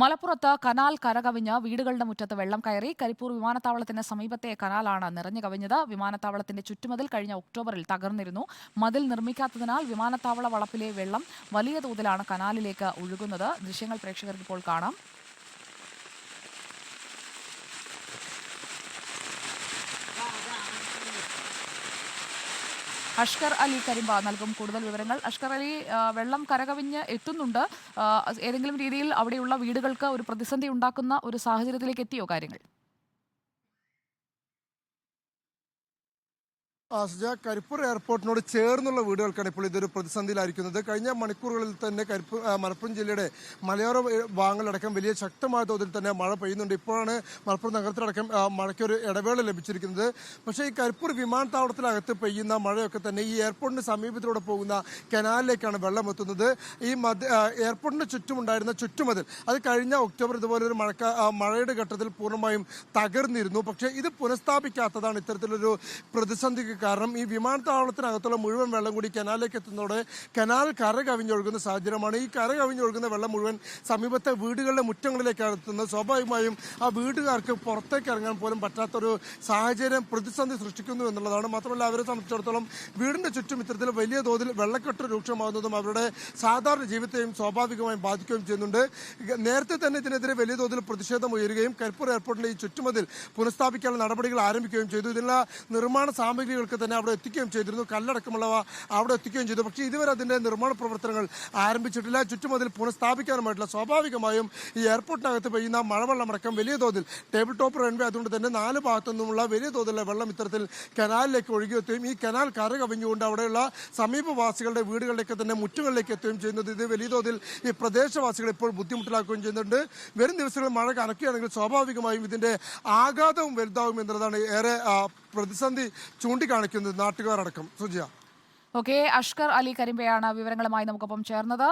മലപ്പുറത്ത് കനാൽ കരകവിഞ്ഞ് വീടുകളുടെ മുറ്റത്ത് വെള്ളം കയറി. കരിപ്പൂർ വിമാനത്താവളത്തിന് സമീപത്തെ കനാലാണ് നിറഞ്ഞു കവിഞ്ഞത്. വിമാനത്താവളത്തിന്റെ ചുറ്റുമതിൽ കഴിഞ്ഞ ഒക്ടോബറിൽ തകർന്നിരുന്നു. മതിൽ നിർമ്മിക്കാത്തതിനാൽ വിമാനത്താവള വളപ്പിലെ വെള്ളം വലിയ തോതിലാണ് കനാലിലേക്ക് ഒഴുകുന്നത്. ദൃശ്യങ്ങൾ പ്രേക്ഷകർക്ക് ഇപ്പോൾ കാണാം. അഷ്കർ അലി കരിമ്പ നൽകും കൂടുതൽ വിവരങ്ങൾ. അഷ്കർ അലി, വെള്ളം കരകവിഞ്ഞ് എത്തുന്നുണ്ട്. ഏതെങ്കിലും രീതിയിൽ അവിടെയുള്ള വീടുകൾക്ക് ഒരു പ്രതിസന്ധി ഉണ്ടാക്കുന്ന ഒരു സാഹചര്യത്തിലേക്ക് എത്തിയോ കാര്യങ്ങൾ? കരിപ്പൂർ എയർപോർട്ടിനോട് ചേർന്നുള്ള വീടുകൾക്കാണ് ഇപ്പോൾ ഇതൊരു പ്രതിസന്ധിയിലായിരിക്കുന്നത്. കഴിഞ്ഞ മണിക്കൂറുകളിൽ തന്നെ മലപ്പുറം ജില്ലയുടെ മലയോര ഭാഗങ്ങളിലടക്കം വലിയ ശക്തമായ തോതിൽ തന്നെ മഴ പെയ്യുന്നുണ്ട്. ഇപ്പോഴാണ് മലപ്പുറം നഗരത്തിലടക്കം മഴയ്ക്കൊരു ഇടവേള ലഭിച്ചിരിക്കുന്നത്. പക്ഷേ ഈ കരിപ്പൂർ വിമാനത്താവളത്തിനകത്ത് പെയ്യുന്ന മഴയൊക്കെ തന്നെ ഈ എയർപോർട്ടിന് സമീപത്തിലൂടെ പോകുന്ന കനാലിലേക്കാണ് വെള്ളം എത്തുന്നത്. ഈ എയർപോർട്ടിന് ചുറ്റുമുണ്ടായിരുന്ന ചുറ്റുമതിൽ അത് കഴിഞ്ഞ ഒക്ടോബർ ഇതുപോലെ ഒരു മഴയുടെ ഘട്ടത്തിൽ പൂർണ്ണമായും തകർന്നിരുന്നു. പക്ഷേ ഇത് പുനഃസ്ഥാപിക്കാത്തതാണ് ഇത്തരത്തിലൊരു പ്രതിസന്ധിക്ക് കാരണം. ഈ വിമാനത്താവളത്തിനകത്തുള്ള മുഴുവൻ വെള്ളം കൂടി കനാലിലേക്ക് എത്തുന്നതോടെ കനാൽ കര കവിഞ്ഞൊഴുകുന്ന സാഹചര്യമാണ്. ഈ കര കവിഞ്ഞൊഴുകുന്ന വെള്ളം മുഴുവൻ സമീപത്തെ വീടുകളുടെ മുറ്റങ്ങളിലേക്കാണ് എത്തുന്നത്. സ്വാഭാവികമായും ആ വീട്ടുകാർക്ക് പുറത്തേക്ക് ഇറങ്ങാൻ പോലും പറ്റാത്തൊരു സാഹചര്യം പ്രതിസന്ധി സൃഷ്ടിക്കുന്നു എന്നുള്ളതാണ്. മാത്രമല്ല, അവരെ സംബന്ധിച്ചിടത്തോളം വീടിന്റെ ചുറ്റും ഇത്തരത്തിൽ വലിയ തോതിൽ വെള്ളക്കെട്ട് രൂക്ഷമാകുന്നതും അവരുടെ സാധാരണ ജീവിതത്തെയും സ്വാഭാവികമായും ബാധിക്കുകയും ചെയ്യുന്നുണ്ട്. നേരത്തെ തന്നെ ഇതിനെതിരെ വലിയ തോതിൽ പ്രതിഷേധം ഉയരുകയും കരിപ്പൂർ എയർപോർട്ടിലെ ഈ ചുറ്റുമതിൽ പുനഃസ്ഥാപിക്കാനുള്ള നടപടികൾ ആരംഭിക്കുകയും ചെയ്തു. ഇതിനുള്ള നിർമ്മാണ സാമഗ്രികൾ തന്നെ അവിടെ എത്തിക്കുകയും ചെയ്തിരുന്നു. കല്ലടക്കമുള്ളവ അവിടെ എത്തിക്കുകയും ചെയ്തു. പക്ഷേ ഇതുവരെ അതിന്റെ നിർമ്മാണ പ്രവർത്തനങ്ങൾ ആരംഭിച്ചിട്ടില്ല. ചുറ്റുമതിൽ പുനഃസ്ഥാപിക്കാനുമായിട്ടില്ല. സ്വാഭാവികമായും ഈ എയർപോർട്ടിനകത്ത് പെയ്യുന്ന മഴവെള്ളമടക്കം വലിയ തോതിൽ ടേബിൾ ടോപ്പ് റൺവേ, അതുകൊണ്ട് തന്നെ 4 ഭാഗത്തു നിന്നുമുള്ള വലിയ തോതിലുള്ള വെള്ളം ഇത്തരത്തിൽ കനാലിലേക്ക് ഒഴുകിയെത്തുകയും ഈ കനാൽ കര കവിഞ്ഞുകൊണ്ട് അവിടെയുള്ള സമീപവാസികളുടെ വീടുകളിലേക്ക് തന്നെ മുറ്റുകളിലേക്ക് എത്തുകയും ചെയ്യുന്നത് ഇത് വലിയ തോതിൽ ഈ പ്രദേശവാസികളെ ഇപ്പോൾ ബുദ്ധിമുട്ടിലാക്കുകയും ചെയ്യുന്നുണ്ട്. വരും ദിവസങ്ങളിൽ മഴ കനക്കുകയാണെങ്കിൽ സ്വാഭാവികമായും ഇതിന്റെ ആഘാതവും വലുതാവും എന്നുള്ളതാണ് ഏറെ പ്രതിസന്ധി ചൂണ്ടിക്കാണിക്കുന്നത് നാട്ടുകാർ അടക്കം. സുജിയ. ഓക്കെ, അഷ്കർ അലി കരിമ്പയാണ് വിവരങ്ങളുമായി നമുക്കൊപ്പം ചേർന്നത്.